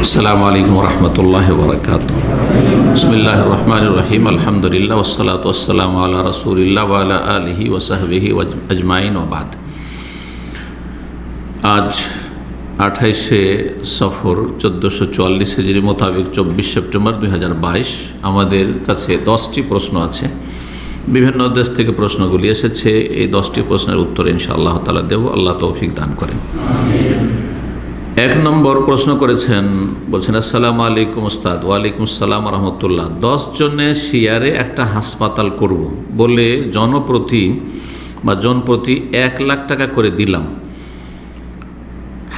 আসসালামু আলাইকুম রহমতুল্লাহ বরকাত। বিসমিল্লাহির রহমানির রহিম। আলহামদুলিল্লাহ ওয়াসসালাতু ওয়াসসালামু আলা রাসূলিল্লাহ ওয়া আলা আলিহি ওয়া সাহবিহি আজমাইন ওয়া বাদ। আজ 28শে সফর 1444 হিজরি মোতাবেক 24 সেপ্টেম্বর 2022। আমাদের কাছে 10টি প্রশ্ন আছে। বিভিন্ন দেশ থেকে প্রশ্নগুলি এসেছে। এই 10টি প্রশ্নের উত্তর ইনশাআল্লাহ তাআলা দেব, আল্লাহ তৌফিক দান করেন। 1 নম্বর প্রশ্ন করেছেন, বলছেন আসসালামু আলাইকুম উস্তাদ। ওয়ালাইকুম আসসালাম রহমতুল্লাহ। 10 জনের শেয়ারে একটা হাসপাতাল করব বলে জনপ্রতি 1 লাখ টাকা করে দিলাম।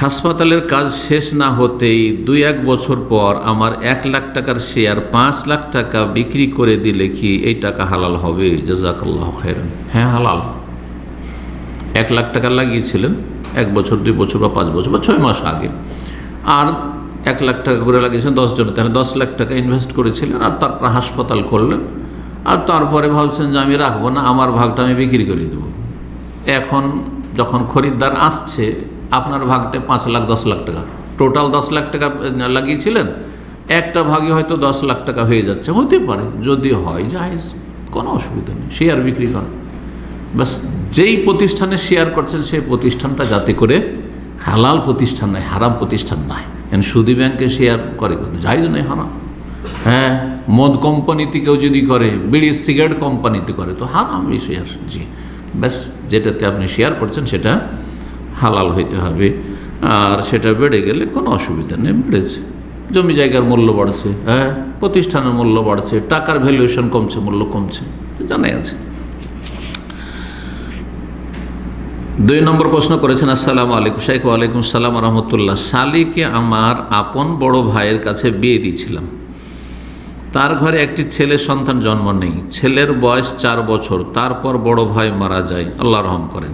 হাসপাতালের কাজ শেষ না হতেই 2-1 বছর পর আমার 1 লাখ টাকার শেয়ার 5 লাখ টাকা বিক্রি করে দিলে কি এই টাকা হালাল হবে? জাযাকাল্লাহু খাইরান। হ্যাঁ, হালাল। 1 লাখ টাকা লাগিয়েছিলেন 1 বছর, 2 বছর বা 5 বছর বা 6 মাস আগে, আর 1 লাখ টাকা করে লাগিয়েছেন 10 জনে, তাহলে 10 লাখ টাকা ইনভেস্ট করেছিলেন, আর তারপর হাসপাতাল করলেন, আর তারপরে ভাবছেন যে আমি রাখবো না, আমার ভাগটা আমি বিক্রি করে দেবো। এখন যখন খরিদ্দার আসছে, আপনার ভাগটা 5 লাখ 10 লাখ টাকা, টোটাল 10 লাখ টাকা লাগিয়েছিলেন, একটা ভাগে হয়তো 10 লাখ টাকা হয়ে যাচ্ছে, হতে পারে, যদি হয় জায়েজ, কোনো অসুবিধা নেই, শেয়ার বিক্রি করেন। বাস যেই প্রতিষ্ঠানে শেয়ার করছেন সেই প্রতিষ্ঠানটা যাতে করে হালাল প্রতিষ্ঠান নয়, হারাম প্রতিষ্ঠান নয়। সুদী ব্যাংকে শেয়ার করে জায়েজ নয়, হারাম। হ্যাঁ, মদ কোম্পানিতে কেউ যদি করে, বিড়ি সিগারেট কোম্পানিতে করে, তো হারাম এই শেয়ার। জি, ব্যাস যেটাতে আপনি শেয়ার করছেন সেটা হালাল হইতে হবে। আর সেটা বেড়ে গেলে কোনো অসুবিধা নেই, বেড়েছে, জমি জায়গার মূল্য বাড়ছে, হ্যাঁ, প্রতিষ্ঠানের মূল্য বাড়ছে, টাকার ভ্যালুয়েশন কমছে, মূল্য কমছে, জানাই আছে। 2 নম্বর প্রশ্ন করেছেন, আসসালামু আলাইকুম শাইখ। ওয়ালাইকুম আসসালাম রহমতুল্লাহ। শালিকে আমার আপন বড় ভাইয়ের কাছে বিয়ে দিয়েছিলাম। তার ঘরে একটি ছেলে সন্তান জন্ম নেই। ছেলের বয়স 4 বছর। তারপর বড় ভাই মারা যায়, আল্লাহ রহম করেন।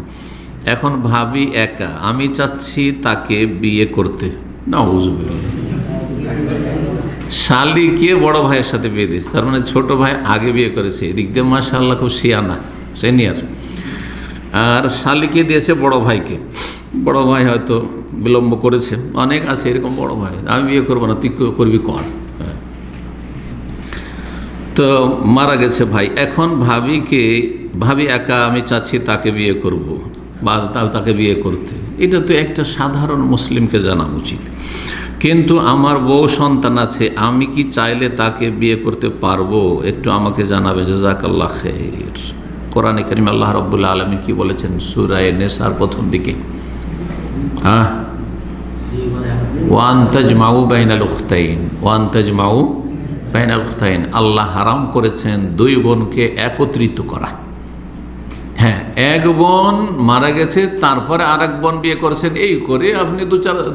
এখন ভাবি একা, আমি চাচ্ছি তাকে বিয়ে করতে। নাউযুবিল্লাহ। শালিকে বড় ভাইয়ের সাথে বিয়ে দিয়েছে, তার মানে ছোট ভাই আগে বিয়ে করেছে। এদিক দিয়ে মাশাআল্লাহ খুব সিয়ানা, সিনিয়র। আর শালিকে দিয়েছে বড় ভাইকে। বড় ভাই হয়তো বিলম্ব করেছে, অনেক আছে এরকম বড় ভাই, আমি বিয়ে করবো না, তুই করবি কর। তো মারা গেছে ভাই। এখন ভাবি একা, আমি চাচ্ছি তাকে বিয়ে করব বা তাকে বিয়ে করতে। এটা তো একটা সাধারণ মুসলিমকে জানা উচিত। কিন্তু আমার বউ সন্তান আছে, আমি কি চাইলে তাকে বিয়ে করতে পারবো? একটু আমাকে জানাবে, জাযাকাল্লাহ খাইর। কোরআনে কারীমে আল্লাহ রাব্বুল আলামিন কি বলেছেন সূরা নিসার প্রথম দিকে? হ্যাঁ, ওয়ান তাজমাউ বাইনাল উখতাইন, ওয়ান তাজমাউ বাইনাল উখতাইন। আল্লাহ হারাম করেছেন 2 বোনকে একত্রিত করা। হ্যাঁ, 1 বোন মারা গেছে, তারপরে আরেক বোন বিয়ে করেছেন, এই করে আপনি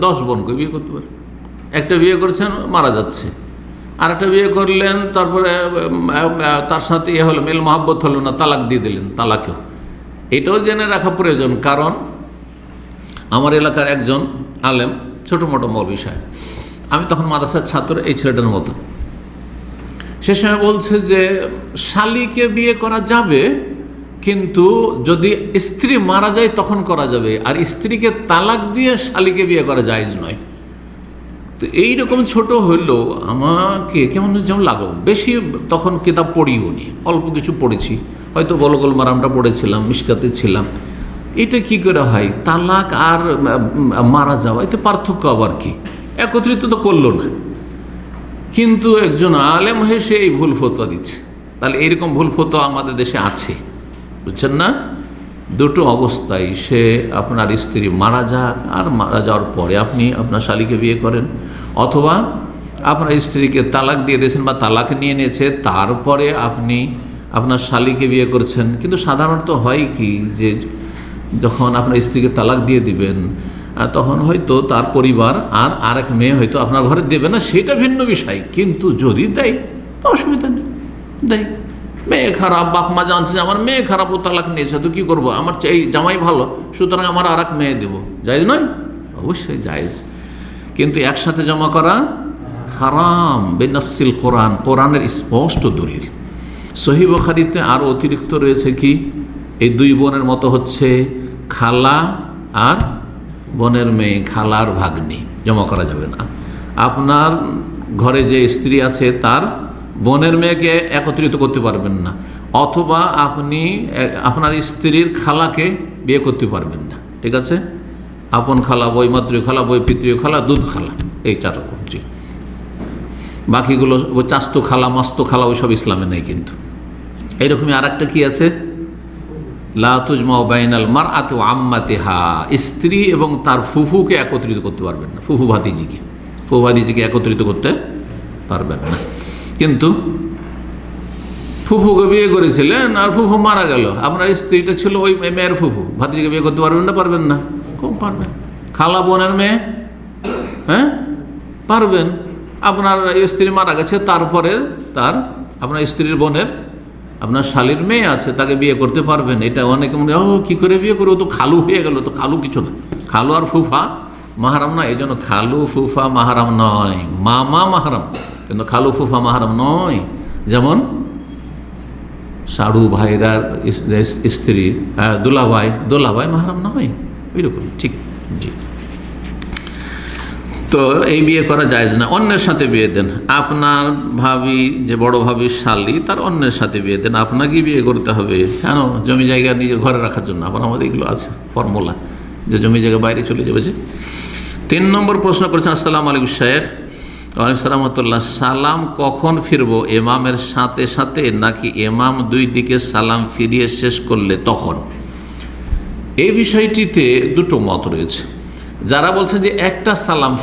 10 বোনকে বিয়ে করতে পারেন। একটা বিয়ে করেছেন, মারা যাচ্ছে, আরেকটা বিয়ে করলেন, তারপরে তার সাথে হলো মেল মহাব্বত হলো না, তালাক দিয়ে দিলেন, তালাকেও। এটাও জেনে রাখা প্রয়োজন। কারণ আমার এলাকার একজন আলেম, ছোটো মোটো মৌলভী সাহেব, আমি তখন মাদ্রাসার ছাত্র, এই ছেলেটার মতো, সে সময় বলছে যে শালিকে বিয়ে করা যাবে, কিন্তু যদি স্ত্রী মারা যায় তখন করা যাবে, আর স্ত্রীকে তালাক দিয়ে শালিকে বিয়ে করা জায়েজ নয়। তো এইরকম ছোট হইলো আমাকে কেমন যেমন লাগলো। বেশি তখন কিতাব পড়িও নি, অল্প কিছু পড়েছি, হয়তো বলগুল মারামটা পড়েছিলাম, মিশকাতে ছিলাম। এটা কি করে হয়, তালাক আর মারা যাওয়া, এতে পার্থক্য আবার কি? একত্রিত তো করলো না, কিন্তু একজন আলেম হয়ে সে এই ভুল ফতোয়া দিচ্ছে। তাহলে এইরকম ভুল ফতোয়া আমাদের দেশে আছে, বুঝছেন না? 2টো অবস্থায়, সে আপনার স্ত্রী মারা যাক, আর মারা যাওয়ার পরে আপনি আপনার শালিকে বিয়ে করেন, অথবা আপনার স্ত্রীকে তালাক দিয়ে দিয়েছেন বা তালাক নিয়ে নিয়েছে, তারপরে আপনি আপনার শালিকে বিয়ে করছেন। কিন্তু সাধারণত হয় কি, যে যখন আপনার স্ত্রীকে তালাক দিয়ে দিবেন, তখন হয়তো তার পরিবার আর আরেক মেয়ে হয়তো আপনার ঘরে দেবে না, সেটা ভিন্ন বিষয়। কিন্তু যদি দেয়, অসুবিধা নেই, দেয়। মেয়ে খারাপ, বাপ মা জানছে আমার মেয়ে খারাপ, ও তালাক নিয়েছে, তো কী করবো, আমার এই জামাই ভালো, সুতরাং আমার আর এক মেয়ে দেবো, জায়েজ নয়? অবশ্যই জায়েজ, কিন্তু একসাথে জমা করা হারাম। বিনাসিল কোরআন, কোরআনের স্পষ্ট দলিল। সহিহ বুখারীতে আরও অতিরিক্ত রয়েছে কি, এই 2 বোনের মতো হচ্ছে খালা আর বোনের মেয়ে, খালার ভাগ্নি, জমা করা যাবে না। আপনার ঘরে যে স্ত্রী আছে তার বোনের মেয়েকে একত্রিত করতে পারবেন না, অথবা আপনি আপনার স্ত্রীর খালাকে বিয়ে করতে পারবেন না। ঠিক আছে, আপন খালা, বৈমাতৃ খালা, বৈপিতৃ খালা, দুধ খালা, এই 4 রকম। জি, বাকিগুলো চাস্তো খালা, মাস্তো খালা ওইসব ইসলামে নেই। কিন্তু এইরকমই আর একটা কি আছে, লা তুজমাউ বাইনাল মারআতি ওয়া আম্মাতিহা, স্ত্রী এবং তার ফুফুকে একত্রিত করতে পারবেন না, ফুফু ভাতিজিকে একত্রিত করতে পারবেন না। কিন্তু ফুফুকে বিয়ে করেছিলেন আর ফুফু মারা গেল, আপনার স্ত্রীটা ছিল ওই মেয়ের ফুফু, ভাতিজিকে বিয়ে করতে পারবেন না? পারবেন না? খুব পারবেন। খালা বোনের মেয়ে, হ্যাঁ পারবেন। আপনার স্ত্রী মারা গেছে, তারপরে আপনার স্ত্রীর বোনের আপনার শালীর মেয়ে আছে, তাকে বিয়ে করতে পারবেন। এটা অনেকে মনে হয়, ও কী করে বিয়ে করবো, তো খালু হয়ে গেল। তো খালু কিছু না, খালু আর ফুফা মাহারাম নয়। এই জন্য খালু ফুফা মাহারাম নয়, মামা মাহারাম, কিন্তু খালু ফুফা মাহারাম নয়। যেমন সাড়ু ভাইরার স্ত্রীর দোলাভাই মাহারাম নয়, ওই রকম। ঠিক, জি। তো এই বিয়ে করা জায়েজ না। অন্যের সাথে বিয়ে দেন, আপনার ভাবি যে বড় ভাবির শালী, তার অন্যের সাথে বিয়ে দেন, আপনাকে বিয়ে করতে হবে কেন? জমি জায়গা নিজের ঘরে রাখার জন্য। আবার আমাদের এগুলো আছে ফর্মুলা যে জমি জায়গা বাইরে চলে যাবে। যে 3 নম্বর প্রশ্ন করেছেন, আসসালামু আলাইকুম শেখ। ওয়ালাইকুম আসসালাম ওয়া রাহমাতুল্লাহ। সালাম কখন ফিরবো, ইমামের সাথে সাথে নাকি ইমাম 2 দিকে সালাম ফিরিয়ে শেষ করলে তখন? এই বিষয়টিতে 2টো মত রয়েছে। যারা বলছে যে একটা সালাম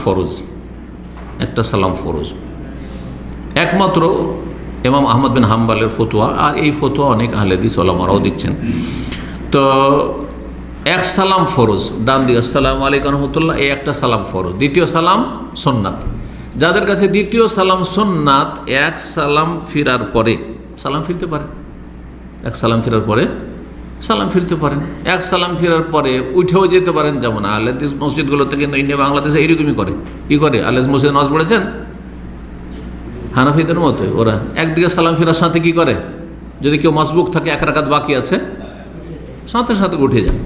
ফরজ, একমাত্র ইমাম আহমদ বিন হাম্বলের ফতোয়া, আর এই ফতোয়া অনেক আহলে হাদিস ওলামারাও দিচ্ছেন। তো এক সালাম ফরজ, ডান দিকে আসসালামু আলাইকুম রহমতুল্লাহ, এই একটা সালাম ফরজ, দ্বিতীয় সালাম সুন্নাত। যাদের কাছে দ্বিতীয় সালাম সুন্নাত, এক সালাম ফিরার পরে সালাম ফিরতে পারেন, এক সালাম ফিরার পরে সালাম ফিরতে পারেন, এক সালাম ফেরার পরে উঠেও যেতে পারেন। যেমন আহলে হাদিস মসজিদগুলোতে কিন্তু ইন্ডিয়া বাংলাদেশে এইরকমই করে। কি করে? আহলে হাদিস মসজিদে নামাজ পড়েছেন হানাফিদের মতো, ওরা একদিকে সালাম ফেরার সাথে কি করে, যদি কেউ মাসবুক থাকে 1 রাকাত বাকি আছে, সাথে সাথে উঠে যায়।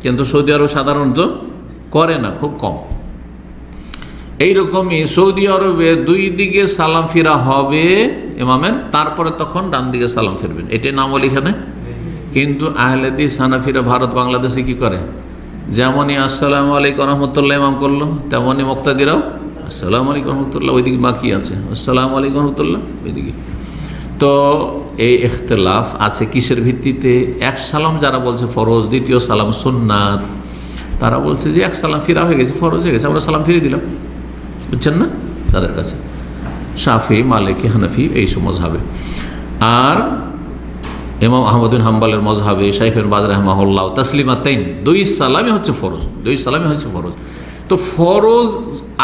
কিন্তু সৌদি আরব সাধারণত করে না, খুব কম। এইরকমই সৌদি আরবে 2 দিকে সালাম ফেরা হবে ইমামের, তারপরে তখন ডান দিকে সালাম ফিরবেন, এটাই নাম বলি এখানে। কিন্তু আহলে হাদিস হানাফিরা ভারত বাংলাদেশে কি করে, যেমনই আসসালামু আলাইকুম রহমতুল্লাহ ইমাম করলো, তেমনই মুক্তাদিরাও আসসালামু আলাইকুম রহমতুল্লাহ, ওইদিকে বাকি আছে আসসালামু আলাইকুম রহমতুল্লাহ ওইদিকে। তো এই ইখতিলাফ আছে কিসের ভিত্তিতে? এক সালাম যারা বলছে ফরজ, দ্বিতীয় সালাম সুন্নাত, তারা বলছে যে এক সালাম ফিরা হয়ে গেছে, ফরজ হয়ে গেছে, আমরা সালাম ফিরিয়ে দিলাম। বুঝছেন না? তাদের কাছে শাফি, মালিকি, হানাফি এইসব মজহাবে। আর ইমাম আহমদ বিন হাম্বলের মজহাবে শাইখ ইবনে বাজ রাহিমাহুল্লাহ তাসলিমাতাইন, 2 সালামই হচ্ছে ফরজ, 2 সালামই হচ্ছে ফরজ। তো ফরজ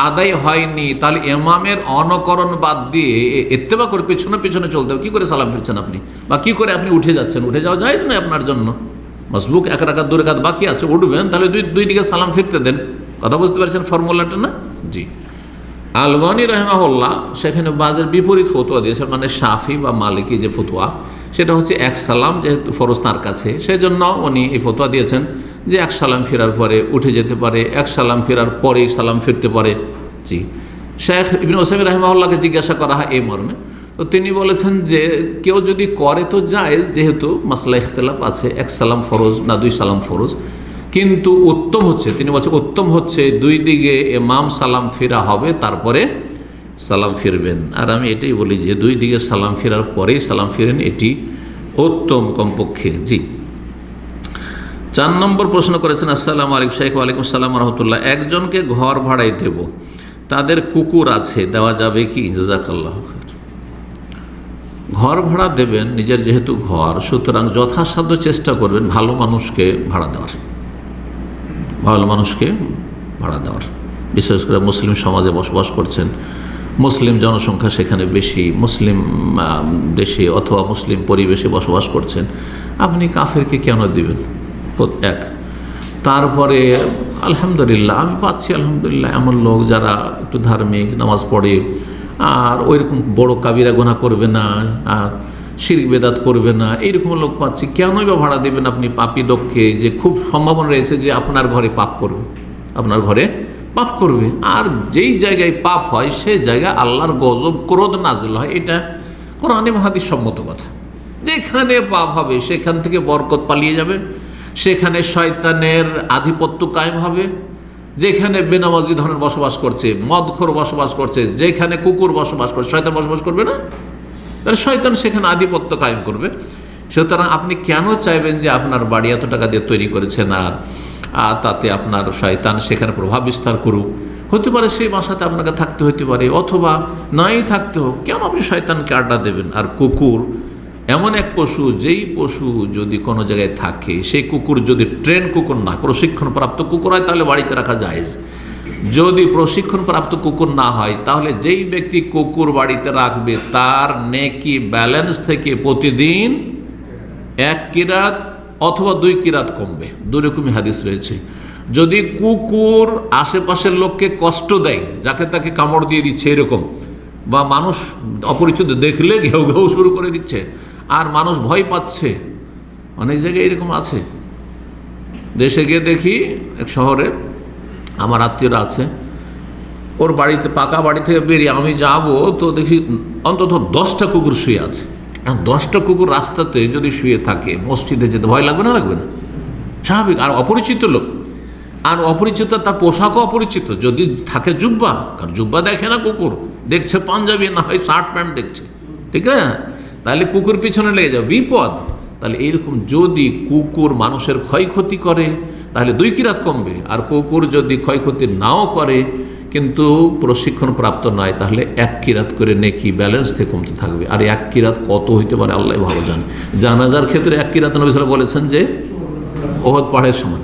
আদায় হয়নি, তাহলে ইমামের অনুকরণ বাদ দিয়ে ইত্তেবা করে পেছনে পেছনে চলতে হবে। কী করে সালাম ফিরছেন আপনি, বা কী করে আপনি উঠে যাচ্ছেন? উঠে যাওয়া জায়েজ নয় আপনার জন্য। মাসবুক 1 রাকাত 2 রাকাত বাকি আছে, উঠবেন, তাহলে দুই দিকে সালাম ফিরতে দেন। কথা বুঝতে পারছেন ফর্মুলাটা না? জি। আলবানী রাহিমাহুল্লাহ সেখানে বাজের বিপরীত ফতোয়া দিয়েছেন, মানে শাফি বা মালিকি যে ফতোয়া, সেটা হচ্ছে এক সালাম যেহেতু ফরজ তার কাছে, সেই জন্য উনি এই ফতোয়া দিয়েছেন যে এক সালাম ফেরার পরে উঠে যেতে পারে, এক সালাম ফেরার পরেই সালাম ফিরতে পারে। জি। শেখ ইবনে উসাইমিন রাহিমাহুল্লাহকে জিজ্ঞাসা করা হয় এই মর্মে, তো তিনি বলেছেন যে কেউ যদি করে তো জায়েজ, যেহেতু মাসলা ইখতিলাফ আছে, এক সালাম ফরজ না 2 সালাম ফরজ, কিন্তু উত্তম হচ্ছে, তিনি বলছেন উত্তম হচ্ছে 2 দিকে ইমাম সালাম ফেরা হবে, তারপরে সালাম ফিরবেন। আর আমি এটাই বলি যে 2 দিকে সালাম ফেরার পরেই সালাম ফিরেন, এটি উত্তম কমপক্ষে। জি। 4 নম্বর প্রশ্ন করেছেন, আসসালামু আলাইকুম শেখ। ওয়ালাইকুম আসসালাম রহমতুল্লাহ। একজনকে ঘর ভাড়ায় দেব, তাদের কুকুর আছে, দেওয়া যাবে কি? জাযাকাল্লাহ খাইর। ঘর ভাড়া দেবেন, নিজের যেহেতু ঘর, সুতরাং যথাসাধ্য চেষ্টা করবেন ভালো মানুষকে ভাড়া দেওয়ার, ভালো মানুষকে ভাড়া দেওয়ার। বিশেষ করে মুসলিম সমাজে বসবাস করছেন, মুসলিম জনসংখ্যা সেখানে বেশি, মুসলিম দেশে অথবা মুসলিম পরিবেশে বসবাস করছেন, আপনি কাফেরকে কেন দিবেন? এক। তারপরে আলহামদুলিল্লাহ আমি পাচ্ছি, আলহামদুলিল্লাহ এমন লোক যারা একটু ধার্মিক, নামাজ পড়ে, আর ওইরকম বড় কাবিরা গুনাহ করবে না, আর শিরক বেদাত করবে না, এইরকম লোক পাচ্ছি, কেনই বা ভাড়া দেবেন আপনি পাপী লোককে? যে খুব সম্ভাবনা রয়েছে যে আপনার ঘরে পাপ করবে, আপনার ঘরে পাপ করবে। আর যেই জায়গায় পাপ হয় সেই জায়গায় আল্লাহর গজব ক্রোধ নাজিল হয়, এটা কোরআনে হাদিস সম্মত কথা। যেখানে পাপ হবে সেখান থেকে বরকত পালিয়ে যাবে, সেখানে শয়তানের আধিপত্য কায়েম হবে। যেখানে বেনামাজি ধরনের বসবাস করছে, মদখোর বসবাস করছে, যেখানে কুকুর বসবাস করছে, শয়তান বসবাস করবে না? তাহলে শয়তান সেখানে আধিপত্য কায়েম করবে। সুতরাং আপনি কেন চাইবেন যে আপনার বাড়ি এত টাকা দিয়ে তৈরি করেছেন আর তাতে আপনার শয়তান সেখানে প্রভাব বিস্তার করুক? হতে পারে সেই বাসাতে আপনাকে থাকতে হতে পারে, অথবা নাই থাকতে হোক। কেন আপনি শয়তানকে আড্ডা দেবেন? আর কুকুর এমন এক পশু, যেই পশু যদি কোনো জায়গায় থাকে, সেই কুকুর যদি ট্রেন কুকুর না, প্রশিক্ষণপ্রাপ্ত কুকুর হয়, তাহলে বাড়িতে রাখা যায়। যদি প্রশিক্ষণপ্রাপ্ত কুকুর না হয়, তাহলে যেই ব্যক্তি কুকুর বাড়িতে রাখবে তার নেকি ব্যালেন্স থেকে প্রতিদিন 1 কিরাত অথবা 2 কিরাত কমবে। দুই রকমই হাদিস রয়েছে। যদি কুকুর আশেপাশের লোককে কষ্ট দেয়, যাকে তাকে কামড় দিয়ে দিচ্ছে এরকম, বা মানুষ অপরিচিত দেখলে ঘেউ ঘেউ শুরু করে দিচ্ছে, আর মানুষ ভয় পাচ্ছে, অনেক জায়গায় এরকম আছে। দেশে গিয়ে দেখি এক শহরে আমার আত্মীয়রা আছে, ওর বাড়িতে পাকা বাড়ি থেকে বেরিয়ে আমি যাব তো দেখি অন্তত 10টা কুকুর শুয়ে আছে। 10টা কুকুর রাস্তাতে যদি শুয়ে থাকে, মসজিদে যেতে ভয় লাগবে না? লাগবে না? স্বাভাবিক। আর অপরিচিত লোক, আর অপরিচিত, তার পোশাকও অপরিচিত। যদি থাকে জুব্বা, কারণ জুব্বা দেখে না কুকুর, দেখছে পাঞ্জাবি, না হয় শার্ট প্যান্ট দেখছে, ঠিক না? তাহলে কুকুর পিছনে লেগে যাবে, বিপদ। তাহলে এইরকম যদি কুকুর মানুষের ক্ষয়ক্ষতি করে তাহলে 2 কিরাত কমবে, আর কুকুর যদি ক্ষয়ক্ষতি নাও করে কিন্তু প্রশিক্ষণ প্রাপ্ত নয়, তাহলে 1 কিরাত করে নেকি ব্যালেন্স থেকে কমতে থাকবে। আর 1 কিরাত কত হইতে পারে আল্লাহ ভালো জানে। জানাজার ক্ষেত্রে 1 কিরাত নবী সাল্লাল্লাহু আলাইহি ওয়াসাল্লাম বলেছেন যে ওহদ পাহাড়ের সমান,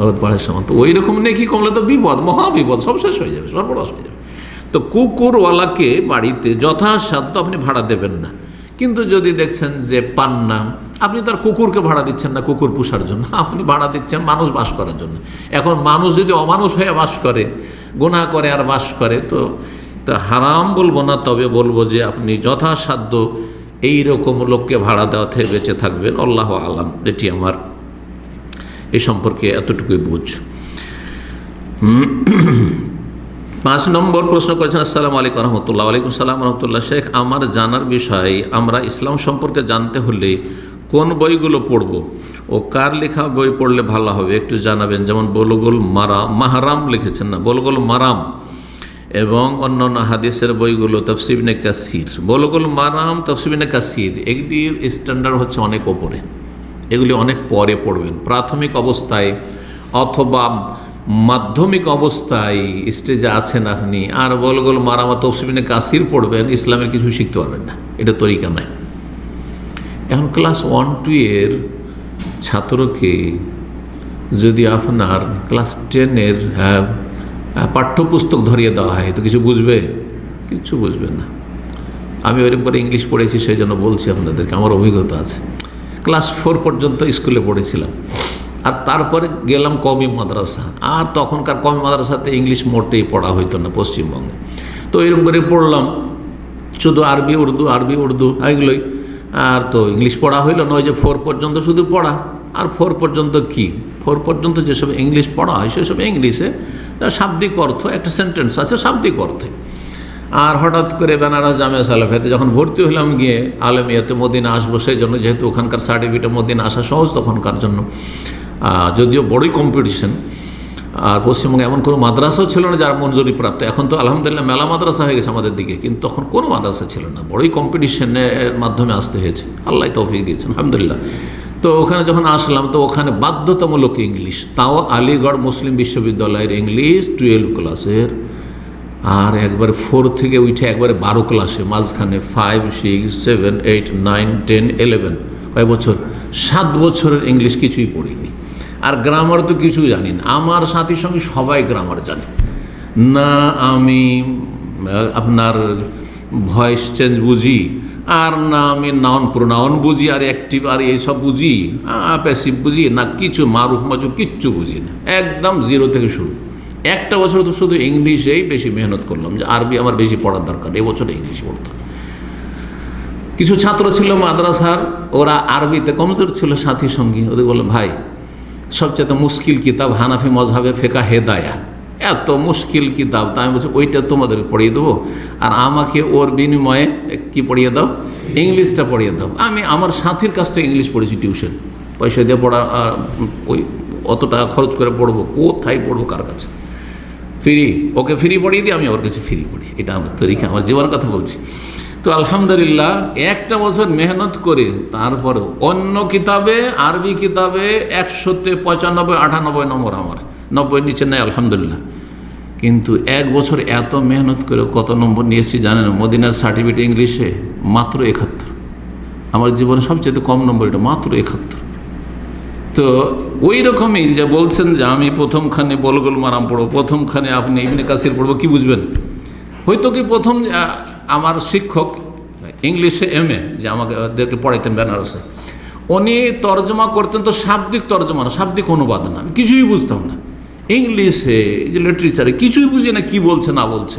ওহদ পাহাড়ের সমান। তো ওই রকম নেকি কমলে তো বিপদ, মহাবিপদ, সব শেষ হয়ে যাবে, সর্বনাশ হয়ে যাবে। তো কুকুরওয়ালাকে বাড়িতে যথাসাধ্য আপনি ভাড়া দেবেন না। কিন্তু যদি দেখছেন যে পান না, আপনি তার কুকুরকে ভাড়া দিচ্ছেন না কুকুর পোষার জন্য, আপনি ভাড়া দিচ্ছেন মানুষ বাস করার জন্য। এখন মানুষ যদি অমানুষ হয়ে বাস করে, গুনাহ করে আর বাস করে, তো হারাম বলবো না, তবে বলবো যে আপনি যথাসাধ্য এই রকম লোককে ভাড়া দেওয়া থেকে বেঁচে থাকবেন। আল্লাহ আলাম। এটি আমার এই সম্পর্কে এতটুকুই বুঝ। 5 নম্বর প্রশ্ন করেছেন, আসসালামু আলাইকুম রহমতুল্লাহ। ওয়ালাইকুম সালাম রহমতুল্লাহ। শেখ, আমার জানার বিষয়, আমরা ইসলাম সম্পর্কে জানতে হলে কোন বইগুলো পড়ব ও কার লেখা বই পড়লে ভালো হবে একটু জানাবেন। যেমন বুলুগুল মারাম লিখেছেন না, বুলুগুল মারাম, এবং অন্যান্য হাদিসের বইগুলো, তাফসীর ইবনে কাসির। বুলুগুল মারাম, তাফসীর ইবনে কাসির, এগুলির স্ট্যান্ডার্ড হচ্ছে অনেক ওপরে, এগুলি অনেক পরে পড়বেন। প্রাথমিক অবস্থায় অথবা মাধ্যমিক অবস্থায় স্টেজে আছেন আপনি, আর বুলুগুল মারাম, তাফসীর ইবনে কাসির পড়বেন, ইসলামের কিছু শিখতে পারবেন না, এটা তরিকা নাই। এখন ক্লাস 1-2 এর ছাত্রকে যদি আপনার ক্লাস 10-এর পাঠ্যপুস্তক ধরিয়ে দেওয়া হয় তো কিছু বুঝবে? কিছু বুঝবে না। আমি ওইরকম করে ইংলিশ পড়েছি, সেই জন্য বলছি আপনাদেরকে, আমার অভিজ্ঞতা আছে। ক্লাস 4 পর্যন্ত স্কুলে পড়েছিলাম, আর তারপরে গেলাম কওমি মাদ্রাসা, আর তখনকার কওমি মাদ্রাসাতে ইংলিশ মোটেই পড়া হইতো না পশ্চিমবঙ্গে। তো এরকম করে পড়লাম, শুধু আরবি উর্দু এগুলোই, আর তো ইংলিশ পড়া হইল নয় যে 4 পর্যন্ত শুধু পড়া। আর 4 পর্যন্ত কি, 4 পর্যন্ত যেসব ইংলিশ পড়া হয় সেসব ইংলিশে শাব্দিক অর্থ, একটা সেন্টেন্স আছে শাব্দিক অর্থে। আর হঠাৎ করে বেনারস জামিয়া সালাফিয়াতে যখন ভর্তি হলাম, গিয়ে আলমিয়াতে মদিনা আসবো, সেই জন্য যেহেতু ওখানকার সার্টিফিকেটে মদিনা আসা সহজ তখনকার জন্য, যদিও বড়ই কম্পিটিশন। আর পশ্চিমবঙ্গে এমন কোনো মাদ্রাসাও ছিল না যার মঞ্জুরি প্রাপ্ত। এখন তো আলহামদুলিল্লাহ মেলা মাদ্রাসা হয়ে গেছে আমাদের দিকে, কিন্তু তখন কোনো মাদ্রাসা ছিল না, বড়ই কম্পিটিশনের মাধ্যমে আসতে হয়েছে। আল্লাহ তৌফিক দিয়েছেন, আলহামদুলিল্লাহ। তো ওখানে যখন আসলাম, তো ওখানে বাধ্যতামূলক ইংলিশ, তাও আলিগড় মুসলিম বিশ্ববিদ্যালয়ের ইংলিশ 12 ক্লাসের, আর একবারে 4 থেকে উঠে একবারে 12 ক্লাসে, মাঝখানে 5, 6, 7, 8, 9, 10, 11, কয় বছর? 7 বছরের ইংলিশ কিছুই পড়িনি। আর গ্রামার তো কিছুই জানি না। আমার সাথী সঙ্গে সবাই গ্রামার জানে না, আমি আপনার ভয়েস চেঞ্জ বুঝি, আর না আমি নাউন প্রোনাউন বুঝি, আর অ্যাক্টিভ আর এইসব বুঝি, প্যাসিভ বুঝি না, কিছু মারুফ মাজুর কিচ্ছু বুঝি না, একদম 0 থেকে শুরু। একটা বছর তো শুধু ইংলিশেই বেশি মেহনত করলাম, যে আরবি আমার বেশি পড়ার দরকার, এবছরে ইংলিশ পড়তাম। কিছু ছাত্র ছিল মাদ্রাসার, ওরা আরবিতে কমজোর ছিল, সাথী সঙ্গী, ওদের বললাম ভাই সবচেয়ে মুশকিল কিতাব হানাফি মজহাবের ফেকা হেদায়া, এত মুশকিল কিতাব। তা আমি বলছি ওইটা তোমাদের পড়িয়ে দেবো, আর আমাকে ওর বিনিময়ে কি পড়িয়ে দাও, ইংলিশটা পড়িয়ে দাও। আমি আমার সাথীর কাছ থেকে ইংলিশ পড়েছি টিউশন, পয়সা দিয়ে পড়া, ওই অত টাকা খরচ করে পড়বো, কোথায় পড়বো, কার কাছে? ফ্রি, ওকে ফ্রি পড়িয়ে দিই, আমি ওর কাছে ফ্রি পড়ি। এটা আমার তরিকা, আমার জীবনের কথা বলছি। তো আলহামদুলিল্লাহ একটা বছর মেহনত করে তারপরে অন্য কিতাবে, আরবি কিতাবে 100-তে 95-98 নম্বর, আমার 90 নিচে নেয় আলহামদুলিল্লাহ। কিন্তু এক বছর এত মেহনত করে কত নম্বর নিয়ে এসেছি জানেন? মদিনার সার্টিফিকেট ইংলিশে মাত্র 71। আমার জীবনে সবচেয়ে কম নম্বর এটা, মাত্র 71। তো ওই রকমই যে বলছেন যে আমি প্রথমখানে বলগুল মারাম পড়বো, প্রথমখানে আপনি ইবনে কাসির পড়বো, কি বুঝবেন? হয়তো কি প্রথম আমার শিক্ষক ইংলিশে MA যে আমাদেরকে পড়াইতেন বেনারসে, উনি তর্জমা করতেন, তো শাব্দিক তর্জমা না, শাব্দিক অনুবাদ না, আমি কিছুই বুঝতাম না। ইংলিশে যে লিটারেচারে কিছুই বুঝি না কি বলছে না বলছে,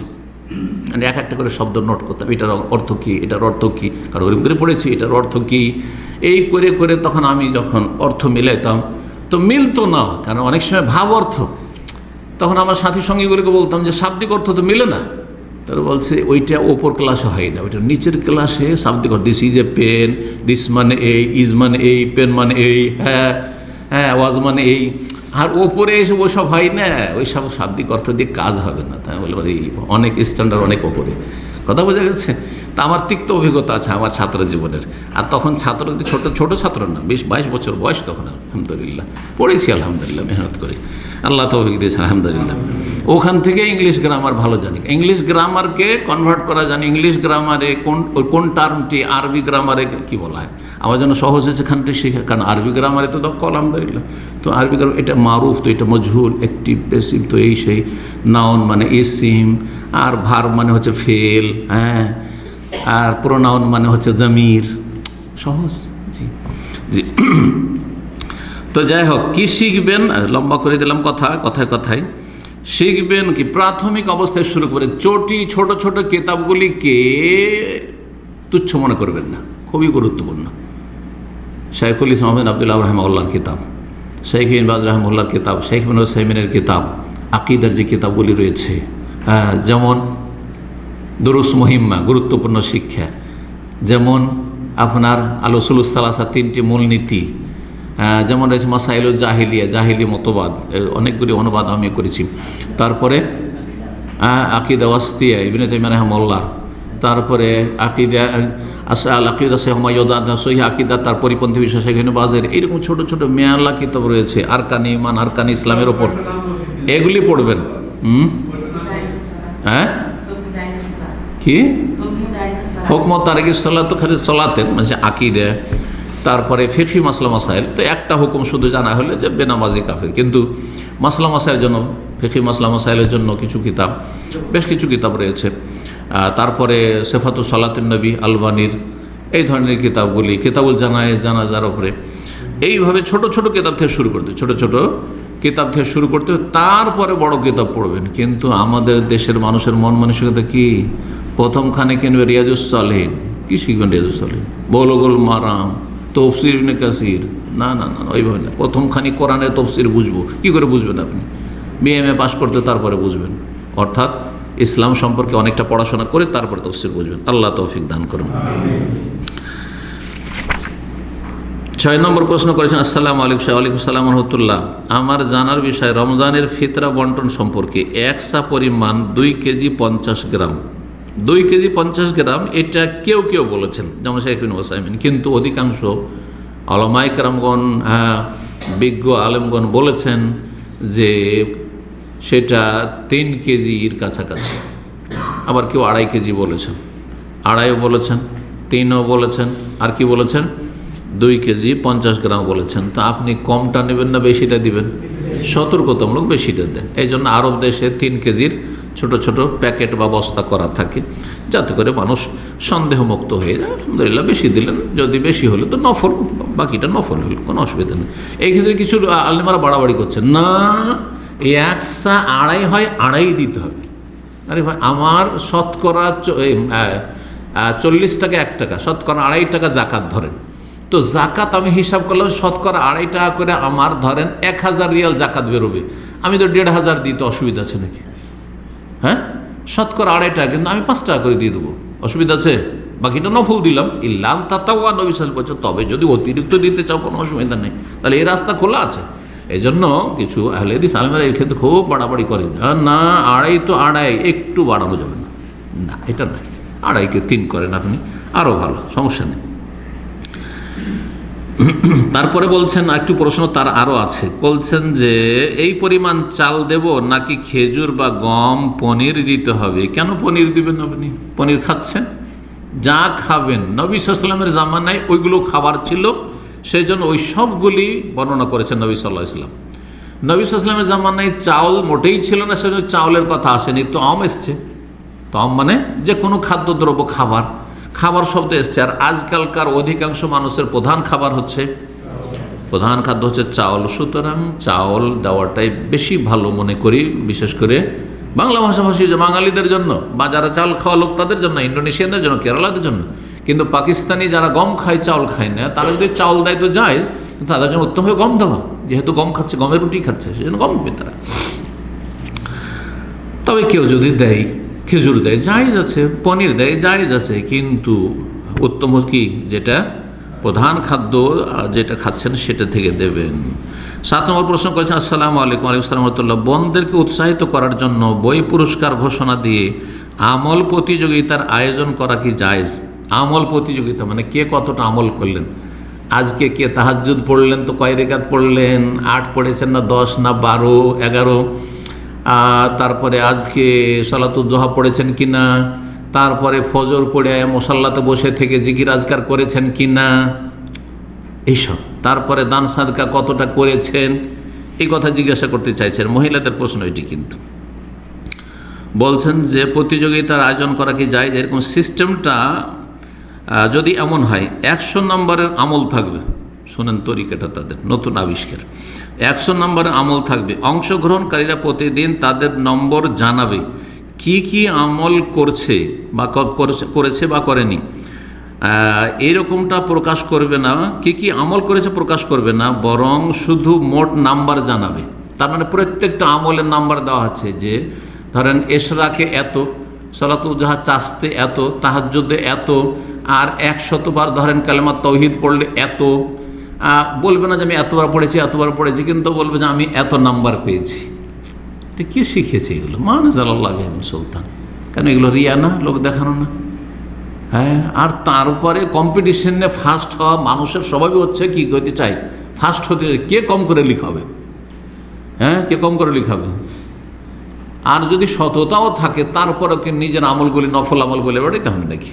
মানে এক একটা করে শব্দ নোট করতাম, এটার অর্থ কী, এটার অর্থ কী, কারণ ওরকম করে পড়েছি, এটার অর্থ কী, এই করে করে তখন আমি যখন অর্থ মিলাইতাম তো মিলতো না, কারণ অনেক সময় ভাব অর্থ। তখন আমার সাথী সঙ্গীগুলোকে বলতাম যে শাব্দিক অর্থ তো মিলে না। তারা বলছে ওইটা ওপর ক্লাসে হয় না, ওইটা নিচের ক্লাসে শাব্দিক অর্থ। This is a pen, this মানে এই, ইজ মানে এই, পেন মানে এই, হ্যাঁ হ্যাঁ, ওয়াজ মানে এই, আর ওপরে এসে ওইসব হয় না, ওই সব শাব্দিক অর্থ দিয়ে কাজ হবে না। তাই বলবো এই অনেক স্ট্যান্ডার্ড, অনেক ওপরে, কথা বোঝা গেছে? তা আমার তিক্ত অভিজ্ঞতা আছে আমার ছাত্র জীবনের। আর তখন ছাত্র ছোট ছোট ছাত্র না, 20-22 বছর বয়স তখন। আলহামদুলিল্লাহ পড়েছি, আলহামদুলিল্লাহ মেহনত করে, আল্লাহ তৌফিক দিয়েছে আলহামদুলিল্লাহ। ওখান থেকে ইংলিশ গ্রামার ভালো জানি, ইংলিশ গ্রামারকে কনভার্ট করা জানি। ইংলিশ গ্রামারে কোন টার্মটি আরবি গ্রামারে কি বলা হয় আমার জন্য সহজ হয়েছে এখানটি শেখা, কারণ আরবি গ্রামারে তো দক্ষ আলহামদুলিল্লাহ। তো আরবি গ্রামার এটা মারুফ, তো এটা মজহুল, অ্যাক্টিভ, প্যাসিভ, তো এই সেই, নাউন মানে ইসিম, আর ভার্ব মানে হচ্ছে ফেল, হ্যাঁ, আর প্রোনাউন মানে হচ্ছে জমির, সহজ। জি জি। তো যাই হোক, কি শিখবেন, লম্বা করে দিলাম কথায় কথায়। শিখবেন কি প্রাথমিক অবস্থায় শুরু করে ছোট ছোট কিতাবগুলিকে তুচ্ছ মনে করবেন না, খুবই গুরুত্বপূর্ণ। শাইখুল ইসলাম আব্দুল্লাহ রাহমাহুল্লাহর কিতাব, শেখ বিন বাজ রাহমাহুল্লাহর কিতাব, শেখ বিন উসাইমিনের কিতাব, আকিদার যে কিতাবগুলি রয়েছে, যেমন দুরুস মুহিম্মা, গুরুত্বপূর্ণ শিক্ষা, যেমন আপনার আল-উসুলুস সালাসা, 3টি মূলনীতি, যেমন রয়েছে মাসাইলুল জাহিলিয়া, জাহিলি মতবাদ, অনেকগুলি অনুবাদ আমি করেছি। তারপরে আকিদা ওয়াসতিয়া ইবনে তাইমিয়া রাহিমাহুল্লাহ, তারপরে আকিদা আল আকিদা শেখ হুমায়ুন সহিহ আকিদা, তার পরিপন্থী বিষয় শেখ ইবনে বাজের, এইরকম ছোট ছোট মেয়ালা কিতাব রয়েছে, আরকান ঈমান, আরকান ইসলামের ওপর, এগুলি পড়বেন। হ্যাঁ কি হুকমত তারিকি সালাত, তো খালি সালাতের মানে আকিদা। তারপরে ফিরফি মাসলা মাসাইল, তো একটা হুকুম শুধু জানা হলে যে বেনামাজি কাফের, কিন্তু মাসলা মাসাইলের জন্য, ফিরফি মাসলা মাসাইলের জন্য কিছু কিতাব, বেশ কিছু কিতাব রয়েছে। তারপরে সেফাতুস সালাতুন নবী আলবানির, এই ধরনের কিতাবগুলি, কিতাবুল জানাজার উপরে, এইভাবে ছোট ছোট কিতাব থেকে শুরু করতে, ছোট ছোট কিতাব থেকে শুরু করতে, তারপরে বড় কিতাব পড়বেন। কিন্তু আমাদের দেশের মানুষের মন মানসিকতা কি, প্রথমখানে কিনবে রিয়াজুস সালেহীন, কি শিখবেন রিয়াজুস সালেহীন, বুলুগুল মারাম, তফসির ইবনে কাসির, না না না, ওইভাবে না। প্রথমখানি কোরআনের তফসির বুঝবো, কি করে বুঝবেন আপনি? BMA পাস করতে তারপরে বুঝবেন, অর্থাৎ ইসলাম সম্পর্কে অনেকটা পড়াশোনা করে তারপরে তফসির বুঝবেন। আল্লাহ তৌফিক দান করুন। 6 নম্বর প্রশ্ন করেছেন, আসসালামু আলাইকুম। ওয়ালাইকুম আসসালাম ওয়া রাহমাতুল্লাহ। আমার জানার বিষয় রমজানের ফিতরা বন্টন সম্পর্কে। 1 সা পরিমাণ 2 কেজি 50 গ্রাম, 2 কেজি 50 গ্রাম, এটা কেউ কেউ বলেছেন, যেমন শেখ বিন উসাইমিন, কিন্তু অধিকাংশ উলামায়ে কেরামগণ, বিজ্ঞ আলেমগণ বলেছেন যে সেটা 3 কেজির কাছাকাছি। আবার কেউ 2.5 কেজি বলেছেন, 2.5ও বলেছেন, 3ও বলেছেন, আর কি বলেছেন 2 কেজি 50 গ্রাম বলেছেন। তো আপনি কমটা নেবেন না বেশিটা দিবেন? সতর্কতামূলক বেশিটা দেন। এই জন্য আরব দেশে 3 কেজির ছোট ছোট প্যাকেট বা বস্তা করা থাকে, যাতে করে মানুষ সন্দেহমুক্ত হয়ে যায়। আলহামদুলিল্লাহ বেশি দিলেন, যদি বেশি হলে তো নফল, বাকিটা নফল হলো, কোনো অসুবিধা নেই। এই ক্ষেত্রে কিছু আলেমারা বাড়াবাড়ি করছেন, না 1 সা 2.5 হয়, 2.5 দিতে হবে। আরে ভাই, আমার শতকরা 40 টাকা 1 টাকা, শতকরা 2.5 টাকা জাকাত ধরেন, তো জাকাত আমি হিসাব করলাম শতকরা 2.5 টাকা করে আমার ধরেন 1000 রিয়াল জাকাত বেরোবে, আমি তো 1500 দিতে অসুবিধা আছে নাকি? হ্যাঁ, শতকরা 2.5 টাকা, কিন্তু আমি 5 টাকা করে দিয়ে দেবো, অসুবিধা আছে? বাকিটা নফল দিলাম। ইল্লাম তাতাওয়া, নবী সাল্লাল্লাহু আলাইহি ওয়াসাল্লাম বলছে, তবে যদি অতিরিক্ত দিতে চাও কোনো অসুবিধা নেই, তাহলে এই রাস্তা খোলা আছে। এই জন্য কিছু আহলে হাদিস আলেমরা এই ক্ষেত্রে খুব বাড়াবাড়ি করে, না 2.5 তো 2.5, একটু বাড়ানো যাবে না, না এটা না, 2.5কে 3 করেন আপনি, আরও ভালো, সমস্যা নেই। তারপরে বলছেন একটু প্রশ্ন তার আরও আছে, বলছেন যে এই পরিমাণ চাল দেব নাকি খেজুর বা গম, পনির দিতে হবে? কেন পনির দিবেন আপনি? পনির খাচ্ছেন, যা খাবেন নবী সাল্লাল্লাহু আলাইহি ওয়াসাল্লামের জামানায় ওইগুলো খাবার ছিল, সেই জন্য ওই সবগুলি বর্ণনা করেছেন নবী সাল্লাল্লাহু আলাইহি ওয়াসাল্লাম। নবী সাল্লাল্লাহু আলাইহি ওয়াসাল্লামের জামানায় চাউল মোটেই ছিল না, সেজন্য চাউলের কথা আসেনি, তো আম এসছে, তো আম মানে যে কোনো খাদ্যদ্রব্য, খাবার, খাবার শব্দ এসছে। আর আজকালকার অধিকাংশ মানুষের প্রধান খাবার হচ্ছে, প্রধান খাদ্য হচ্ছে চাউল, সুতরাং চাউল দেওয়াটাই বেশি ভালো মনে করি, বিশেষ করে বাংলা ভাষাভাষী যে বাঙালিদের জন্য, বা যারা চাল খাওয়া লোক তাদের জন্য, ইন্দোনেশিয়ানদের জন্য, কেরালাদের জন্য। কিন্তু পাকিস্তানি যারা গম খায়, চাউল খায় না, তারা যদি চাউল দেয় তো জায়েজ, কিন্তু তাদের জন্য উত্তম হবে গম দেওয়া, যেহেতু গম খাচ্ছে, গমের রুটি খাচ্ছে, সেজন্য গম দেবে তারা। তবে কেউ যদি দেয়, খেজুর দেয়, জায়েজ আছে, পনির দেয়, জায়েজ আছে, কিন্তু উত্তম কি যেটা প্রধান খাদ্য যেটা খাচ্ছেন সেটা থেকে দেবেন। 7 নম্বর প্রশ্ন করেছেন, আসসালামু আলাইকুম। ওয়ালাইকুম আসসালাম ওয়া রাহমাতুল্লাহ। বোনদেরকে উৎসাহিত করার জন্য বই পুরস্কার ঘোষণা দিয়ে আমল প্রতিযোগিতার আয়োজন করা কি জায়েজ? আমল প্রতিযোগিতা মানে কে কতটা আমল করলেন। আজকে কে তাহাজ্জুদ পড়লেন তো কয় রেকাত পড়লেন, 8 পড়েছেন না 10 না 12 11, তারপরে আজকে সালাতুদ দুহা পড়েছেন কিনা, তারপরে ফজর পড়ে মুসাল্লাতে বসে থেকে জিকির আজকার করেছেন কিনা, এইসব, তারপরে দান সাদকা কতটা করেছেন, এই কথা জিজ্ঞাসা করতে চাইছেন। মহিলাদের প্রশ্ন এটি, কিন্তু বলছেন যে প্রতিযোগিতার আয়োজন করা কি যায়, এরকম সিস্টেমটা যদি এমন হয় 100 নম্বরের আমল থাকবে, শোনেন তরিকাটা তাদের নতুন আবিষ্কার, 100 নম্বরের আমল থাকবে, অংশগ্রহণকারীরা প্রতিদিন তাদের নম্বর জানাবে কি কি আমল করছে বা করেছে বা করেনি, এইরকমটা প্রকাশ করবে না, কি কি আমল করেছে প্রকাশ করবে না, বরং শুধু মোট নাম্বার জানাবে। তার মানে প্রত্যেকটা আমলের নাম্বার দেওয়া হচ্ছে, যে ধরেন এশরাকে এত, সালাতুল দুহা চাস্তে এত, তাহাজ্জুদে এত, আর 100 বার ধরেন কালেমা তাওহীদ পড়লে এত। বলবে না যে আমি এতবার পড়েছি, কিন্তু বলবে যে আমি এত নাম্বার পেয়েছি। তো কে শিখেছে এগুলো? মানজালাল্লাহ বিহিল সুলতান। কেন এগুলো রিয়া না, লোক দেখানো না? হ্যাঁ, আর তার উপরে কম্পিটিশনে ফার্স্ট হওয়া মানুষের স্বভাবই হচ্ছে কি করতে চাই, ফার্স্ট হতে, কে কম করে লিখাবে, হ্যাঁ কে কম করে লিখাবে। আর যদি সততাও থাকে তারপরে কি নিজের আমলগুলি নফল আমলগুলি বাড়াইতে হবে নাকি?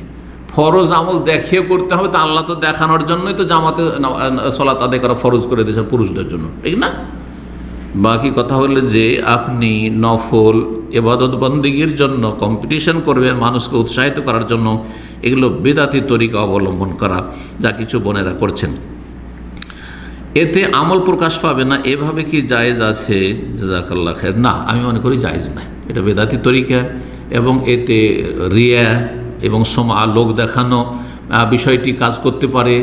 ফরজ আমল দেখিয়ে করতে হবে, তো আল্লাহ তো দেখানোর জন্যই তো জামাতে সালাত আদায় করা ফরজ করে দিয়েছেন পুরুষদের জন্য, ঠিক না? বাকি কথা হলো যে আপনি নফল ইবাদত বন্দেগীর জন্য কম্পিটিশন করবেন, মানুষকে উৎসাহিত করার জন্য, এগুলো বিদআতি তরিকা অবলম্বন করা, যা কিছু বোনেরা করছেন, এতে আমল প্রকাশ পাবে না, এভাবে কি জায়েজ আছে? জাযাকাল্লাহ খায়ের। না, আমি মনে করি জায়েজ না, এটা বিদআতি তরিকা, এবং এতে রিয়া এবং লোক দেখানো বিষয়টি কাজ করতে পারে।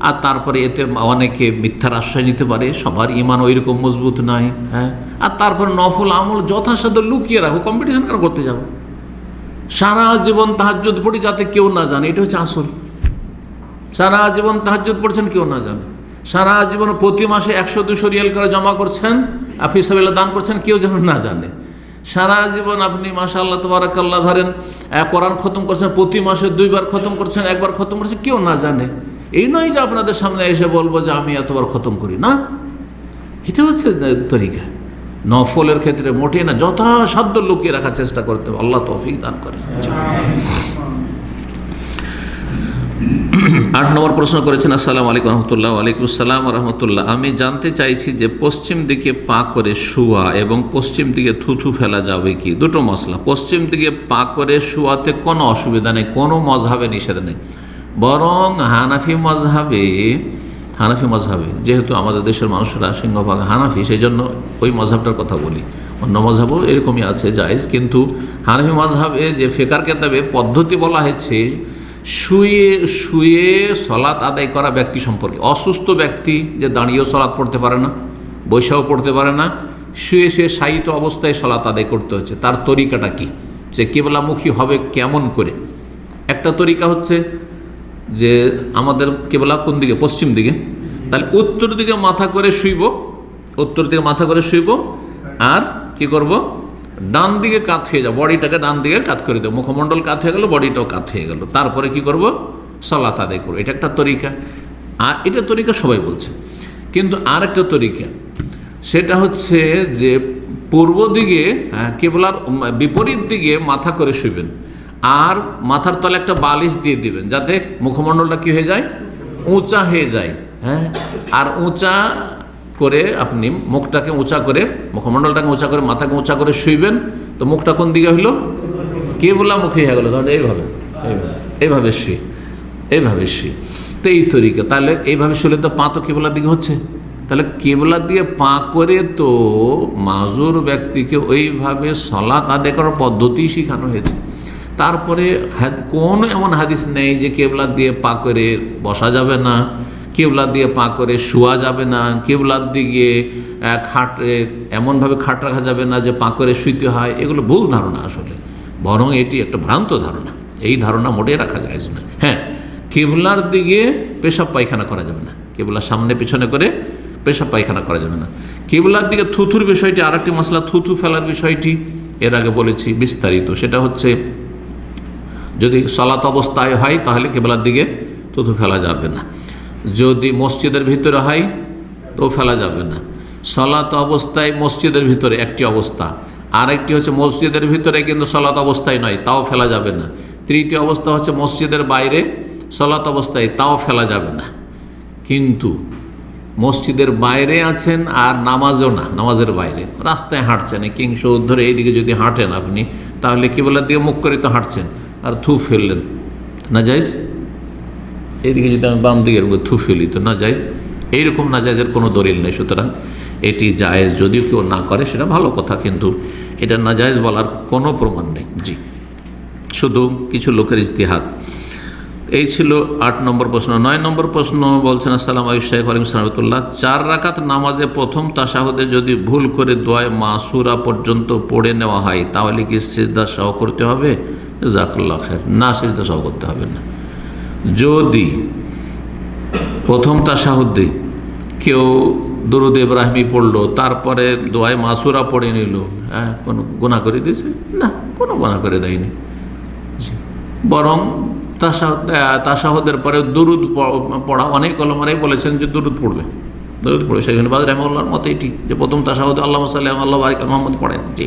আর তারপরে এতে অনেকে মিথ্যার আশ্রয় নিতে পারে, সবার ইমান ওই রকম মজবুত নাই। হ্যাঁ, আর তারপর নফল আমল যথাসাধ্য লুকিয়ে রাখো, কম্পিটিশন কেন করতে যাবো? সারা জীবন তাহাজ্জুদ পড়ি যাতে কেউ না জানে, এটা হচ্ছে আসল। সারা জীবন তাহাজ্জুদ পড়ছেন, কেউ না জানে। সারা জীবন প্রতি মাসে 100-200 রিয়াল করে জমা করছেন, ফি সাবিলিল্লাহ দান করছেন, কেউ যেন না জানে। সারা জীবন আপনি মাশাআল্লাহ তাবারাকাল্লাহ ধরেন কোরআন খতম করছেন, প্রতি মাসে 2 বার খতম করছেন, 1 বার খতম করছেন, কেউ না জানে। এই নয় যে আপনাদের সামনে এসে বলবো যে আমি এতবার খতম করি, না, এটা হচ্ছে তরিকা। নফলের ক্ষেত্রে মোটেই না, যথাসাধ্য লুকিয়ে রাখার চেষ্টা করতে হবে। আল্লাহ তৌফিক দান করেন। 8 নম্বর প্রশ্ন করেছেন, আসসালামু আলাইকুম রহমতুল্লাহ। ওয়ালাইকুম আসসালাম রহমতুল্লাহ। আমি জানতে চাইছি যে পশ্চিম দিকে পা করে শোয়া এবং পশ্চিম দিকে থুথু ফেলা যাবে কি? দুটো মশলা। পশ্চিম দিকে পা করে শোয়াতে কোনো অসুবিধা নেই, কোনো মজহাবে নিষেধ নেই, বরং হানাফি মজহাবে যেহেতু আমাদের দেশের মানুষরা সিংহভাগ হানাফি, সেই জন্য ওই মজহাবটার কথা বলি। অন্য মজহাবও এরকমই আছে জায়েজ, কিন্তু হানাফি মজহাবে যে ফিকহের কিতাবে পদ্ধতি বলা হয়েছে, শুয়ে শুয়ে সলাত আদায় করা ব্যক্তি সম্পর্কে, অসুস্থ ব্যক্তি যে দাঁড়িয়েও সলাত পড়তে পারে না, বৈশাও পড়তে পারে না, শুয়ে শুয়ে শায়িত অবস্থায় সলাত আদায় করতে হচ্ছে, তার তরিকাটা কি, সে কেবলামুখী হবে কেমন করে? একটা তরিকা হচ্ছে যে আমাদের কেবলা কোন দিকে, পশ্চিম দিকে, তাহলে উত্তর দিকে মাথা করে শুইব, উত্তর দিকে মাথা করে শুইব, আর কি করব, ডান দিকে কাত হয়ে যাও, বডিটাকে ডান দিকে কাত করে দেবো, মুখমণ্ডল কাত হয়ে গেল, বডিটাও কাত হয়ে গেল, তারপরে কি করব, সালাত আদায় করবো। এটা একটা তরিকা, আর এটা তরিকা সবাই বলছে। কিন্তু আর একটা তরিকা, সেটা হচ্ছে যে পূর্ব দিকে কেবলার বিপরীত দিকে মাথা করে শুইবেন, আর মাথার তলে একটা বালিশ দিয়ে দিবেন, যাতে মুখমণ্ডলটা কি হয়ে যায়, উঁচা হয়ে যায়। হ্যাঁ, আর উঁচা করে আপনি মুখটাকে উঁচা করে, মুখমণ্ডলটাকে উঁচা করে, মাথাকে উঁচা করে শুইবেন, তো মুখটা কোন দিকে হইল, কেবলামুখী হয়ে গেল। তাহলে এইভাবে এইভাবে শুই, এইভাবে শুই। তো এই তরিকা, তাহলে এইভাবে শুলে তো পা তো কেবলার দিকে হচ্ছে, তাহলে কেবলার দিয়ে পা করে তো মাজুর ব্যক্তিকে ওইভাবে সলাত আদায় করার পদ্ধতি শেখানো হয়েছে। তারপরে কোন এমন হাদিস নেই যে কেবলার দিয়ে পা করে বসা যাবে না, কেবলার দিয়ে পা করে শোয়া যাবে না, কেবলার দিকে খাটে এমনভাবে খাট রাখা যাবে না যে পা করে শুইতে হয়। এগুলো ভুল ধারণা আসলে, বরং এটি একটা ভ্রান্ত ধারণা। এই ধারণা মোটেই রাখা যায় না। হ্যাঁ, কেবলার দিকে পেশাব পায়খানা করা যাবে না, কেবলার সামনে পিছনে করে পেশাব পায়খানা করা যাবে না। কেবলার দিকে থুথুর বিষয়টি আরেকটি মশলা, থুথু ফেলার বিষয়টি এর আগে বলেছি বিস্তারিত। সেটা হচ্ছে যদি সালাত অবস্থায় হয় তাহলে কেবলার দিকে থুথু ফেলা যাবে না, যদি মসজিদের ভিতরে হয় তো ফেলা যাবে না। সালাত অবস্থায় মসজিদের ভিতরে একটি অবস্থা, আরেকটি হচ্ছে মসজিদের ভিতরে কিন্তু সালাত অবস্থায় নয়, তাও ফেলা যাবে না। তৃতীয় অবস্থা হচ্ছে মসজিদের বাইরে সালাত অবস্থায়, তাও ফেলা যাবে না। কিন্তু মসজিদের বাইরে আছেন আর নামাজও না, নামাজের বাইরে রাস্তায় হাঁটছেন, কিংস ধরে এইদিকে যদি হাঁটেন আপনি, তাহলে কেবলার দিকে মুখ করে তো হাঁটছেন, আর থু ফেললেন, না যাইজ। এইদিকে যদি আমি বাম দিকের থু ফেলি তো না যাইজ, এইরকম না জায়েজের কোনো দলিল নেই। সুতরাং এটি জায়েজ, যদিও কেউ না করে সেটা ভালো কথা, কিন্তু এটা না জায়েজ বলার কোনো প্রমাণ নেই। জি, শুধু কিছু লোকের ইজতিহাদ। এই ছিল 8 নম্বর প্রশ্ন। 9 নম্বর প্রশ্ন বলছেন, আসসালামু আলাইকুম সালামতুল্লাহ, 4 রাকাত নামাজে প্রথম তাশাহুদে যদি ভুল করে দোয়ায়ে মাসুরা পর্যন্ত পড়ে নেওয়া হয়, তাহলে কি সিজদা সহ করতে হবে? জাযাকাল্লাহু খায়র। না, সিজদা সহ করতে হবে না। যদি প্রথম তাশাহুদে কেউ দুরুদ ইব্রাহিমি পড়লো, তারপরে দোয়ায়ে মাসুরা পড়ে নিল, হ্যাঁ, কোনো গুনাহ করে দিয়েছে? না, কোনো গুনাহ করে দেয়নি। বরং তাশাহুদের পরে দুরুদ পড়া, অনেক ওলামারাই বলেছেন যে দুরুদ পড়বে, দুরুদ পড়বে। সেখানে বাদ রাহিমাহুল্লাহর মতে এটি যে প্রথম তাশাহুদে আল্লাহুম্মা সাল্লি আলা আল্লাহু বারিক আলা মুহাম্মাদ পড়েন। জি,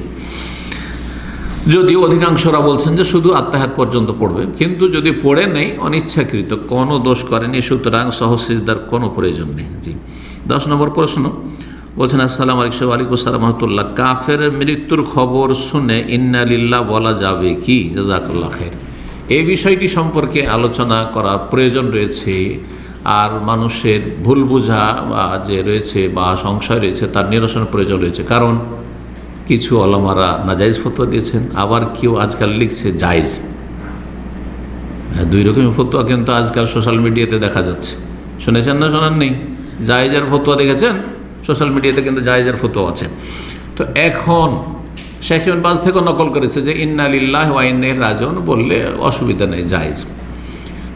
যদিও অধিকাংশরা বলছেন যে শুধু আত্তাহিয়াত পর্যন্ত পড়বে, কিন্তু যদি পড়ে নেই অনিচ্ছাকৃত, কোনো দোষ করেনি, সুতরাং সহ সিজদার কোনো প্রয়োজন নেই। জি, 10 নম্বর প্রশ্ন বলছেন, আসসালামু আলাইকুম ওয়ালাইকুম রাহমাতুল্লাহ, কাফের মৃত্যুর খবর শুনে ইন্না লিল্লাহ বলা যাবে কি? জাযাকাল্লাহু খায়র। এই বিষয়টি সম্পর্কে আলোচনা করার প্রয়োজন রয়েছে, আর মানুষের ভুল বোঝা যে রয়েছে বা সংশয় রয়েছে তার নিরসনের প্রয়োজন রয়েছে। কারণ কিছু ওলামারা নাজায়েজ ফতোয়া দিয়েছেন, আবার কেউ আজকাল লিখছে জায়েজ। দুই রকমের ফতোয়া কিন্তু আজকাল সোশ্যাল মিডিয়াতে দেখা যাচ্ছে। শুনেছেন না শোনেন নেই? জায়েজের ফতোয়া দেখেছেন সোশ্যাল মিডিয়াতে, কিন্তু জায়েজের ফতোয়া আছে। তো এখন শেখ ইবনে বাজ থেকেও নকল করেছে যে ইন্না লিল্লাহি ওয়া ইন্না ইলাইহি রাজিউন বললে অসুবিধা নেই, জায়েজ।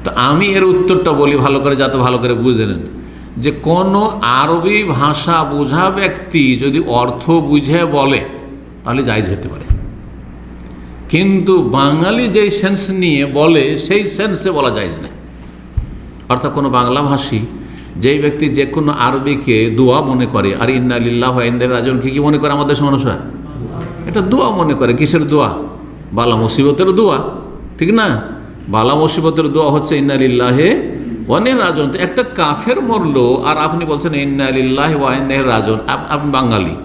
তো আমি এর উত্তরটা বলি ভালো করে, যাতে ভালো করে বুঝে নেন, যে কোনো আরবি ভাষা বোঝা ব্যক্তি যদি অর্থ বুঝে বলে তাহলে জায়েজ হতে পারে, কিন্তু বাঙালি যেই সেন্স নিয়ে বলে সেই সেন্সে বলা জায়েজ নেই। অর্থাৎ কোনো বাংলাভাষী যেই ব্যক্তি যে কোনো আরবিকে দোয়া মনে করে, আর ইন্না লিল্লাহি ওয়া ইন্না ইলাইহি রাজিউন কি মনে করে আমাদের দেশের মানুষরা? এটা দোয়া মনে করে। কিসের দোয়া? বালা মুসিবতের দোয়া, ঠিক না? বালা মুসিবতের দোয়া হচ্ছে ইন্না লিল্লাহি ওয়া ইন্না ইলাইহি রাজিউন। তো একটা কাফের মরলো আর আপনি বলছেন ইন্না লিল্লাহি ওয়া ইন্না ইলাইহি রাজিউন, আপনি বাঙালি,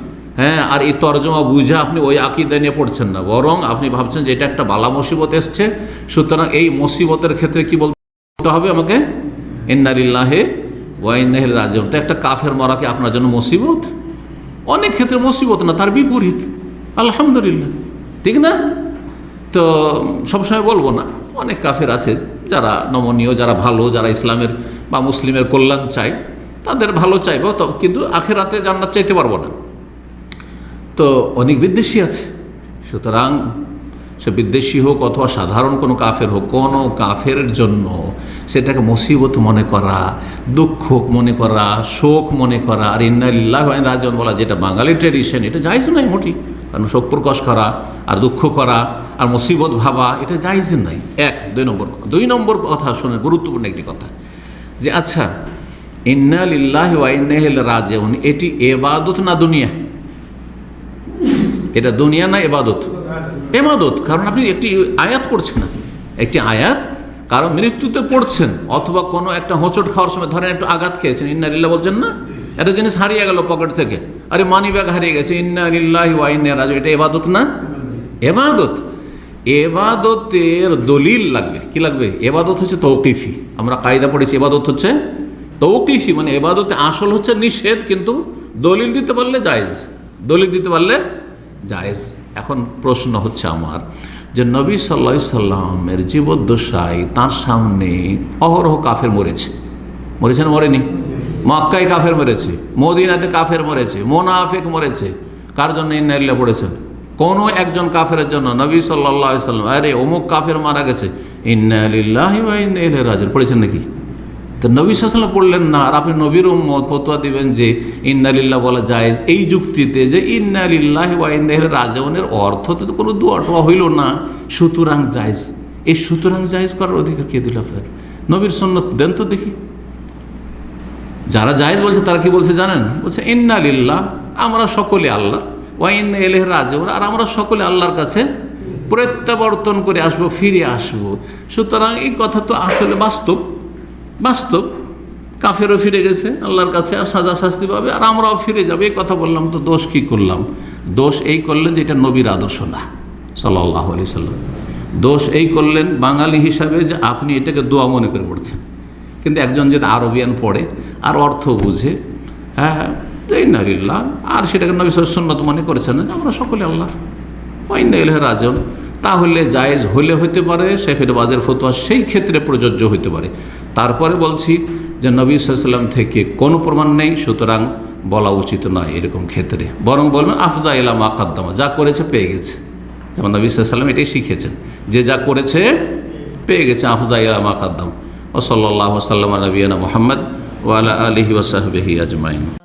হ্যাঁ, আর এই তরজমা বুঝে আপনি ওই আকীদা নিয়ে পড়ছেন না, বরং আপনি ভাবছেন যে এটা একটা বালা মুসিবত এসছে, সুতরাং এই মুসিবতের ক্ষেত্রে কি বলতে হবে আমাকে? ইন্না লিল্লাহি ওয়া ইন্না ইলাইহি রাজিউন। তো একটা কাফের মরা কি আপনার জন্য মুসিবত? অনেক ক্ষেত্রে মুসিবত না, তার বিপরীত, আলহামদুলিল্লাহ, ঠিক না? তো সবসময় বলবো না, অনেক কাফের আছে যারা নমনীয়, যারা ভালো, যারা ইসলামের বা মুসলিমের কল্যাণ চায় তাদের ভালো চাইব, তো কিন্তু আখেরাতে জান্নাত চাইতে পারবো না। তো অনেক বিদ্বেষী আছে, সুতরাং সে বিদ্বেষী হোক অথবা সাধারণ কোনো কাফের হোক, কোনো কাফের জন্য সেটাকে মুসিবত মনে করা, দুঃখ মনে করা, শোক মনে করা, আর ইন্না লিল্লাহি ওয়া ইন্না ইলাইহি রাজিউন বলা, যেটা বাঙালি ট্রেডিশন, এটা জায়েজ নাই মোটেই। কারণ শোক প্রকাশ করা আর দুঃখ করা আর মুসিবত ভাবা এটা জায়েজ নাই। দুই নম্বর কথা শুনে, গুরুত্বপূর্ণ একটি কথা, যে আচ্ছা ইন্না লিল্লাহি ওয়া ইন্না ইলাইহি রাজিউন এটি ইবাদত না দুনিয়া? এটা দুনিয়া না ইবাদত? ইবাদত। কারণ আপনি একটি আয়াত পড়ছেন না, একটি আয়াত কারো মৃত্যুতে পড়ছেন, অথবা কোনো একটা হোঁচট খাওয়ার সময় ধরেন একটু আঘাত খেয়েছেন, ইন্না লিল্লাহ বলছেন না? একটা জিনিস হারিয়ে গেল পকেট থেকে, আরে মানি ব্যাগ হারিয়ে গেছে, ইন্না লিল্লাহি ওয়া ইন্না ইলাইহি রাজিউন, এটা ইবাদত না? ইবাদত। ইবাদতের দলিল লাগবে। কি লাগবে? ইবাদত হচ্ছে তৌকিফি। আমরা কায়দা পড়েছি, ইবাদত হচ্ছে তৌকিফি, মানে ইবাদতে আসল হচ্ছে নিষেধ, কিন্তু দলিল দিতে পারলে জায়েজ, দলিল দিতে পারলে জায়েজ। এখন প্রশ্ন হচ্ছে আমার, যে নবী সাল্লাল্লাহু আলাইহি সাল্লামের জীবদ্দশায় তার সামনে অহরহ কাফের মরেছে না মরেনি? মক্কায় কাফের মরেছে, মদিনাতে কাফের মরেছে, মুনাফিক মরেছে। কার জন্য ইন্না লিল্লাহি পড়েছেন? কোনো একজন কাফেরের জন্য নবী সাল্লাল্লাহু আলাইহি সাল্লাম, আরে অমুক কাফের মারা গেছে, ইন্না লিল্লাহি ওয়া ইন্না ইলাইহি রাজিউন পড়েছেন নাকি? তো নবী সাল্লাল্লাহু আলাইহি ওয়াসাল্লাম পড়লেন না, আর আপনি নবীর উম্মত ফতোয়া দিবেন যে ইন্না লিল্লাহ বলা জায়েজ, এই যুক্তিতে যে ইন্না লিল্লাহি ওয়া ইন্না ইলাইহি রাজিউনের অর্থ তো কোনো দোয়া টোয়া হইল না, সুতরাং জায়েজ। এই সুতরাং জায়েজ করার অধিকার কে দিল আপনাকে? নবীর সুন্নাত দেন তো দেখি। যারা জায়েজ বলছে তারা কি বলছে জানেন? বলছে ইন্না লিল্লাহ, আমরা সকলে আল্লাহ, ওয়া ইন্না ইলাইহি রাজিউন, আর আমরা সকলে আল্লাহর কাছে প্রত্যাবর্তন করে আসবো, ফিরে আসবো। সুতরাং এই কথা তো আসলে বাস্তব। কাফেরও ফিরে গেছে আল্লাহর কাছে, আর সাজা শাস্তি পাবে, আর আমরাও ফিরে যাবো। এই কথা বললাম তো দোষ কি করলাম? দোষ এই করলেন যে এটা নবীর আদর্শ না সাল্লাল্লাহু আলাইহি সাল্লাম। দোষ এই করলেন বাঙালি হিসাবে যে আপনি এটাকে দোয়া মনে করে পড়ছেন, কিন্তু একজন যদি আরবিয়ান পড়ে আর অর্থ বুঝে, হ্যাঁ ইন্না লিল্লাহ, আর সেটাকে নবী সুন্নাত মনে করেছেন না যে আমরা সকলে আল্লাহ, ওয়া ইন্না ইলাইহি রাজিউন, তাহলে জায়েজ হলে হইতে পারে, শেখ বাজের ফতোয়া সেই ক্ষেত্রে প্রযোজ্য হইতে পারে। তারপরে বলছি যে নবী সাল্লাল্লাহু আলাইহি ওয়াসাল্লাম থেকে কোনো প্রমাণ নেই, সুতরাং বলা উচিত নয় এরকম ক্ষেত্রে। বরং বলবেন আফদা ইলা মা কাদ্দামা, যা করেছে পেয়ে গেছে। যেমন নবী সাল্লাল্লাহু আলাইহি ওয়াসাল্লাম এটাই শিখিয়েছেন যে যা করেছে পেয়ে গেছে, আফদা ইলা মা কাদ্দাম। ওয়া সাল্লাল্লাহু ওয়া সাল্লামা আলা নবিয়িনা মুহাম্মদ ওয়া আলা আলিহি ওয়া সাহবিহি আজমাইন।